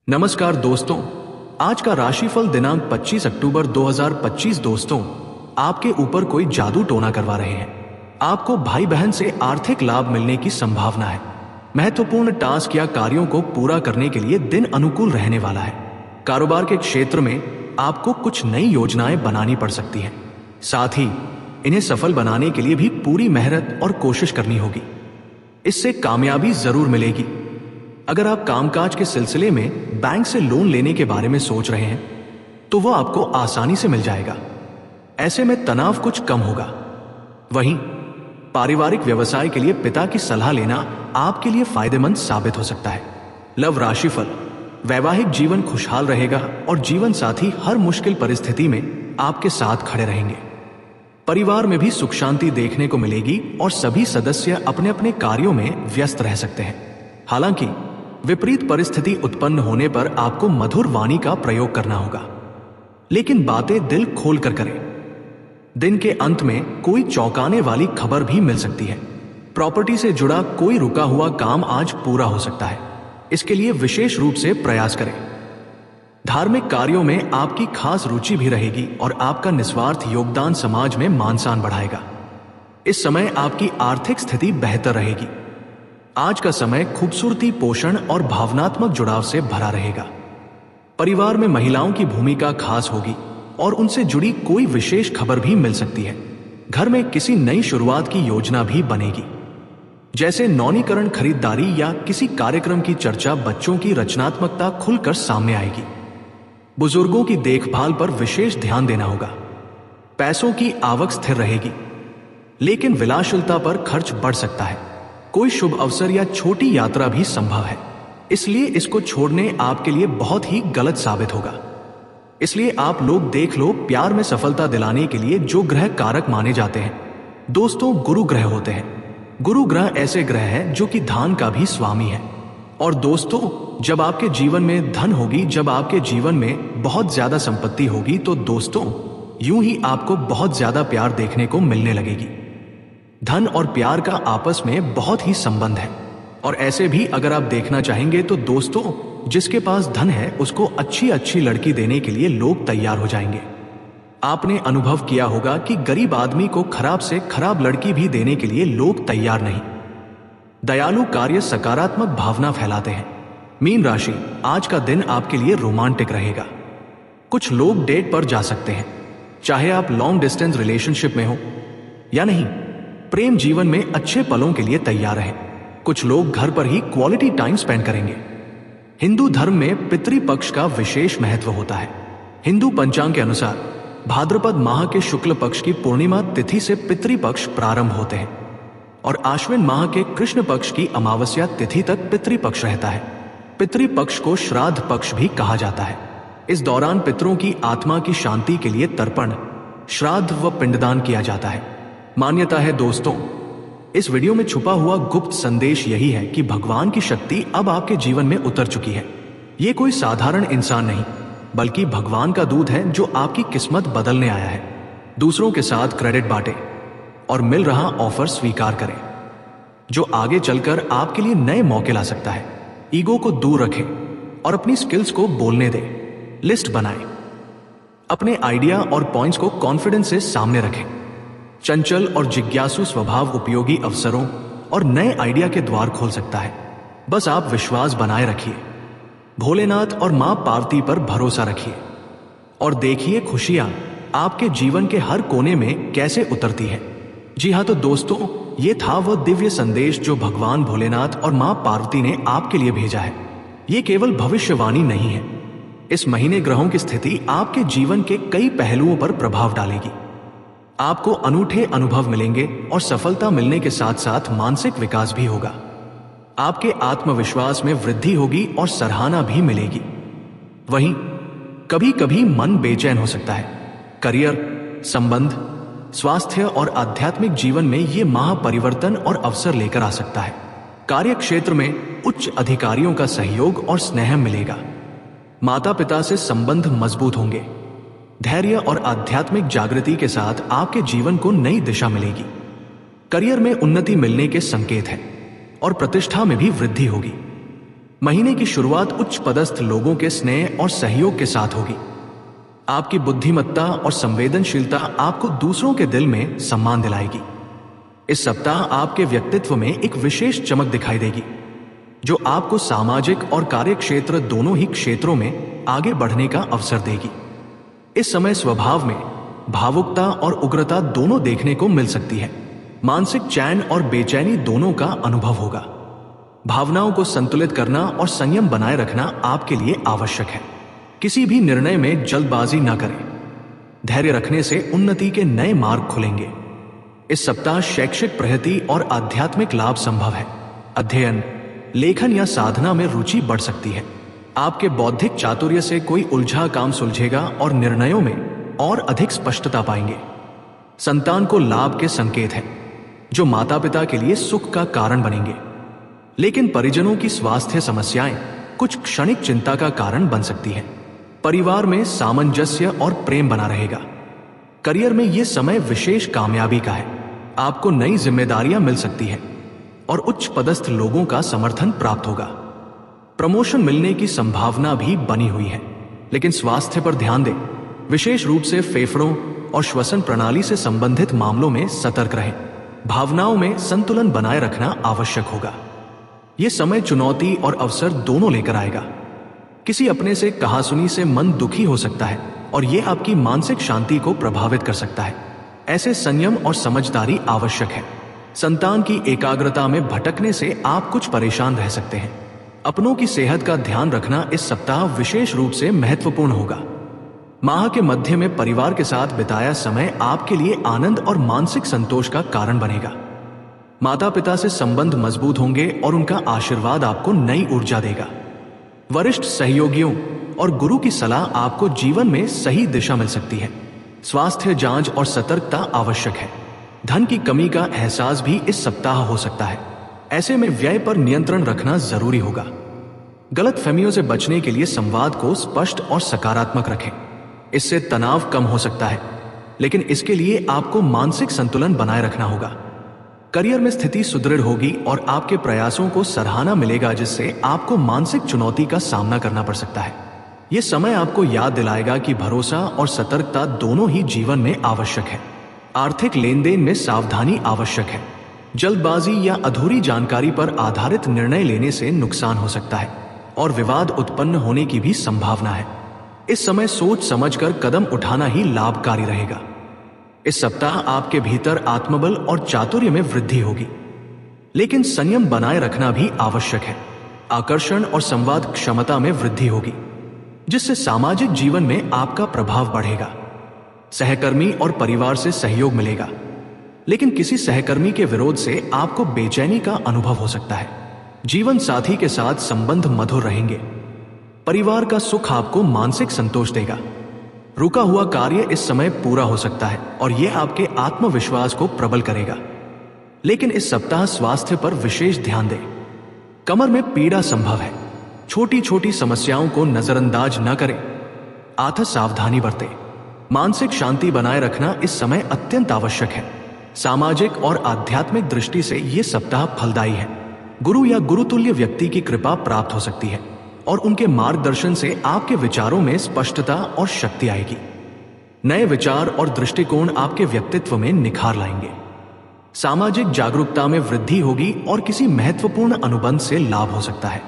नमस्कार दोस्तों, आज का राशिफल दिनांक 25 अक्टूबर 2025। दोस्तों, आपके ऊपर कोई जादू टोना करवा रहे हैं। आपको भाई बहन से आर्थिक लाभ मिलने की संभावना है। महत्वपूर्ण टास्क या कार्यों को पूरा करने के लिए दिन अनुकूल रहने वाला है। कारोबार के क्षेत्र में आपको कुछ नई योजनाएं बनानी पड़ सकती हैं। साथ ही इन्हें सफल बनाने के लिए भी पूरी मेहनत और कोशिश करनी होगी। इससे कामयाबी जरूर मिलेगी। अगर आप कामकाज के सिलसिले में बैंक से लोन लेने के बारे में सोच रहे हैं तो वह आपको आसानी से मिल जाएगा। ऐसे में तनाव कुछ कम होगा। वहीं पारिवारिक व्यवसाय के लिए पिता की सलाह लेना आपके लिए फायदेमंद साबित हो सकता है। लव राशिफल, वैवाहिक जीवन खुशहाल रहेगा और जीवन साथी हर मुश्किल परिस्थिति में आपके साथ खड़े रहेंगे। परिवार में भी सुख शांति देखने को मिलेगी और सभी सदस्य अपने अपने कार्यों में व्यस्त रह सकते हैं। हालांकि विपरीत परिस्थिति उत्पन्न होने पर आपको मधुर वाणी का प्रयोग करना होगा, लेकिन बातें दिल खोल कर करें। दिन के अंत में कोई चौंकाने वाली खबर भी मिल सकती है। प्रॉपर्टी से जुड़ा कोई रुका हुआ काम आज पूरा हो सकता है। इसके लिए विशेष रूप से प्रयास करें। धार्मिक कार्यों में आपकी खास रुचि भी रहेगी और आपका निस्वार्थ योगदान समाज में मान सम्मान बढ़ाएगा। इस समय आपकी आर्थिक स्थिति बेहतर रहेगी। आज का समय खूबसूरती, पोषण और भावनात्मक जुड़ाव से भरा रहेगा। परिवार में महिलाओं की भूमिका खास होगी और उनसे जुड़ी कोई विशेष खबर भी मिल सकती है। घर में किसी नई शुरुआत की योजना भी बनेगी, जैसे नवीनीकरण, खरीदारी या किसी कार्यक्रम की चर्चा। बच्चों की रचनात्मकता खुलकर सामने आएगी। बुजुर्गों की देखभाल पर विशेष ध्यान देना होगा। पैसों की आवक स्थिर रहेगी, लेकिन विलासिता पर खर्च बढ़ सकता है। कोई शुभ अवसर या छोटी यात्रा भी संभव है, इसलिए इसको छोड़ने आपके लिए बहुत ही गलत साबित होगा। इसलिए आप लोग देख लो, प्यार में सफलता दिलाने के लिए जो ग्रह कारक माने जाते हैं दोस्तों, गुरु ग्रह होते हैं। गुरु ग्रह ऐसे ग्रह है जो कि धन का भी स्वामी है। और दोस्तों, जब आपके जीवन में धन होगी, जब आपके जीवन में बहुत ज्यादा संपत्ति होगी, तो दोस्तों यूं ही आपको बहुत ज्यादा प्यार देखने को मिलने लगेगी। धन और प्यार का आपस में बहुत ही संबंध है। और ऐसे भी अगर आप देखना चाहेंगे तो दोस्तों, जिसके पास धन है उसको अच्छी अच्छी लड़की देने के लिए लोग तैयार हो जाएंगे। आपने अनुभव किया होगा कि गरीब आदमी को खराब से खराब लड़की भी देने के लिए लोग तैयार नहीं। दयालु कार्य सकारात्मक भावना फैलाते हैं। मीन राशि, आज का दिन आपके लिए रोमांटिक रहेगा। कुछ लोग डेट पर जा सकते हैं, चाहे आप लॉन्ग डिस्टेंस रिलेशनशिप में हो या नहीं। प्रेम जीवन में अच्छे पलों के लिए तैयार है। कुछ लोग घर पर ही क्वालिटी टाइम स्पेंड करेंगे। हिंदू धर्म में पितृपक्ष का विशेष महत्व होता है। हिंदू पंचांग के अनुसार भाद्रपद माह के शुक्ल पक्ष की पूर्णिमा तिथि से पितृपक्ष प्रारंभ होते हैं और आश्विन माह के कृष्ण पक्ष की अमावस्या तिथि तक पितृपक्ष रहता है। पितृपक्ष को श्राद्ध पक्ष भी कहा जाता है। इस दौरान पितरों की आत्मा की शांति के लिए तर्पण, श्राद्ध व पिंडदान किया जाता है। मान्यता है दोस्तों, इस वीडियो में छुपा हुआ गुप्त संदेश यही है कि भगवान की शक्ति अब आपके जीवन में उतर चुकी है। ये कोई साधारण इंसान नहीं, बल्कि भगवान का दूत है जो आपकी किस्मत बदलने आया है। दूसरों के साथ क्रेडिट बांटे और मिल रहा ऑफर स्वीकार करें, जो आगे चलकर आपके लिए नए मौके ला सकता है। ईगो को दूर रखें और अपनी स्किल्स को बोलने दें। लिस्ट बनाएं, अपने आइडिया और पॉइंट्स को कॉन्फिडेंस से सामने रखें। चंचल और जिज्ञासु स्वभाव उपयोगी अवसरों और नए आइडिया के द्वार खोल सकता है। बस आप विश्वास बनाए रखिए। भोलेनाथ और मां पार्वती पर भरोसा रखिए और देखिए खुशियां आपके जीवन के हर कोने में कैसे उतरती है। जी हाँ, तो दोस्तों, ये था वह दिव्य संदेश जो भगवान भोलेनाथ और मां पार्वती ने आपके लिए भेजा है। ये केवल भविष्यवाणी नहीं है। इस महीने ग्रहों की स्थिति आपके जीवन के कई पहलुओं पर प्रभाव डालेगी। आपको अनूठे अनुभव मिलेंगे और सफलता मिलने के साथ साथ मानसिक विकास भी होगा। आपके आत्मविश्वास में वृद्धि होगी और सराहना भी मिलेगी। वहीं कभी कभी मन बेचैन हो सकता है। करियर, संबंध, स्वास्थ्य और आध्यात्मिक जीवन में ये माह परिवर्तन और अवसर लेकर आ सकता है। कार्य क्षेत्र में उच्च अधिकारियों का सहयोग और स्नेह मिलेगा। माता पिता से संबंध मजबूत होंगे। धैर्य और आध्यात्मिक जागृति के साथ आपके जीवन को नई दिशा मिलेगी। करियर में उन्नति मिलने के संकेत हैं और प्रतिष्ठा में भी वृद्धि होगी। महीने की शुरुआत उच्च पदस्थ लोगों के स्नेह और सहयोग के साथ होगी। आपकी बुद्धिमत्ता और संवेदनशीलता आपको दूसरों के दिल में सम्मान दिलाएगी। इस सप्ताह आपके व्यक्तित्व में एक विशेष चमक दिखाई देगी, जो आपको सामाजिक और कार्य क्षेत्र दोनों ही क्षेत्रों में आगे बढ़ने का अवसर देगी। इस समय स्वभाव में भावुकता और उग्रता दोनों देखने को मिल सकती है। मानसिक चैन और बेचैनी दोनों का अनुभव होगा। भावनाओं को संतुलित करना और संयम बनाए रखना आपके लिए आवश्यक है। किसी भी निर्णय में जल्दबाजी न करें। धैर्य रखने से उन्नति के नए मार्ग खुलेंगे। इस सप्ताह शैक्षिक प्रगति और आध्यात्मिक लाभ संभव है। अध्ययन, लेखन या साधना में रुचि बढ़ सकती है। आपके बौद्धिक चातुर्य से कोई उलझा काम सुलझेगा और निर्णयों में और अधिक स्पष्टता पाएंगे। संतान को लाभ के संकेत हैं, जो माता पिता के लिए सुख का कारण बनेंगे। लेकिन परिजनों की स्वास्थ्य समस्याएं कुछ क्षणिक चिंता का कारण बन सकती हैं। परिवार में सामंजस्य और प्रेम बना रहेगा। करियर में यह समय विशेष कामयाबी का है। आपको नई जिम्मेदारियां मिल सकती है और उच्च पदस्थ लोगों का समर्थन प्राप्त होगा। प्रमोशन मिलने की संभावना भी बनी हुई है, लेकिन स्वास्थ्य पर ध्यान दें। विशेष रूप से फेफड़ों और श्वसन प्रणाली से संबंधित मामलों में सतर्क रहें। भावनाओं में संतुलन बनाए रखना आवश्यक होगा। यह समय चुनौती और अवसर दोनों लेकर आएगा। किसी अपने से कहासुनी से मन दुखी हो सकता है और यह आपकी मानसिक शांति को प्रभावित कर सकता है। ऐसे संयम और समझदारी आवश्यक है। संतान की एकाग्रता में भटकने से आप कुछ परेशान रह सकते हैं। अपनों की सेहत का ध्यान रखना इस सप्ताह विशेष रूप से महत्वपूर्ण होगा। माह के मध्य में परिवार के साथ बिताया समय आपके लिए आनंद और मानसिक संतोष का कारण बनेगा। माता पिता से संबंध मजबूत होंगे और उनका आशीर्वाद आपको नई ऊर्जा देगा। वरिष्ठ सहयोगियों और गुरु की सलाह आपको जीवन में सही दिशा मिल सकती है। स्वास्थ्य जांच और सतर्कता आवश्यक है। धन की कमी का एहसास भी इस सप्ताह हो सकता है। ऐसे में व्यय पर नियंत्रण रखना जरूरी होगा। गलतफहमियों से बचने के लिए संवाद को स्पष्ट और सकारात्मक रखें। इससे तनाव कम हो सकता है, लेकिन इसके लिए आपको मानसिक संतुलन बनाए रखना होगा। करियर में स्थिति सुदृढ़ होगी और आपके प्रयासों को सराहना मिलेगा, जिससे आपको मानसिक चुनौती का सामना करना पड़ सकता है। यह समय आपको याद दिलाएगा कि भरोसा और सतर्कता दोनों ही जीवन में आवश्यक है। आर्थिक लेनदेन में सावधानी आवश्यक है। जल्दबाजी या अधूरी जानकारी पर आधारित निर्णय लेने से नुकसान हो सकता है और विवाद उत्पन्न होने की भी संभावना है। इस समय सोच समझकर कदम उठाना ही लाभकारी रहेगा। इस सप्ताह आपके भीतर आत्मबल और चातुर्य में वृद्धि होगी, लेकिन संयम बनाए रखना भी आवश्यक है। आकर्षण और संवाद क्षमता में वृद्धि होगी, जिससे सामाजिक जीवन में आपका प्रभाव बढ़ेगा। सहकर्मी और परिवार से सहयोग मिलेगा, लेकिन किसी सहकर्मी के विरोध से आपको बेचैनी का अनुभव हो सकता है। जीवन साथी के साथ संबंध मधुर रहेंगे। परिवार का सुख आपको मानसिक संतोष देगा। रुका हुआ कार्य इस समय पूरा हो सकता है और यह आपके आत्मविश्वास को प्रबल करेगा। लेकिन इस सप्ताह स्वास्थ्य पर विशेष ध्यान दें। कमर में पीड़ा संभव है। छोटी छोटी समस्याओं को नजरअंदाज न करें। आत्म सावधानी बरतें। मानसिक शांति बनाए रखना इस समय अत्यंत आवश्यक है। सामाजिक और आध्यात्मिक दृष्टि से यह सप्ताह फलदायी है। गुरु या गुरुतुल्य व्यक्ति की कृपा प्राप्त हो सकती है और उनके मार्गदर्शन से आपके विचारों में स्पष्टता और शक्ति आएगी। नए विचार और दृष्टिकोण आपके व्यक्तित्व में निखार लाएंगे। सामाजिक जागरूकता में वृद्धि होगी और किसी महत्वपूर्ण अनुबंध से लाभ हो सकता है।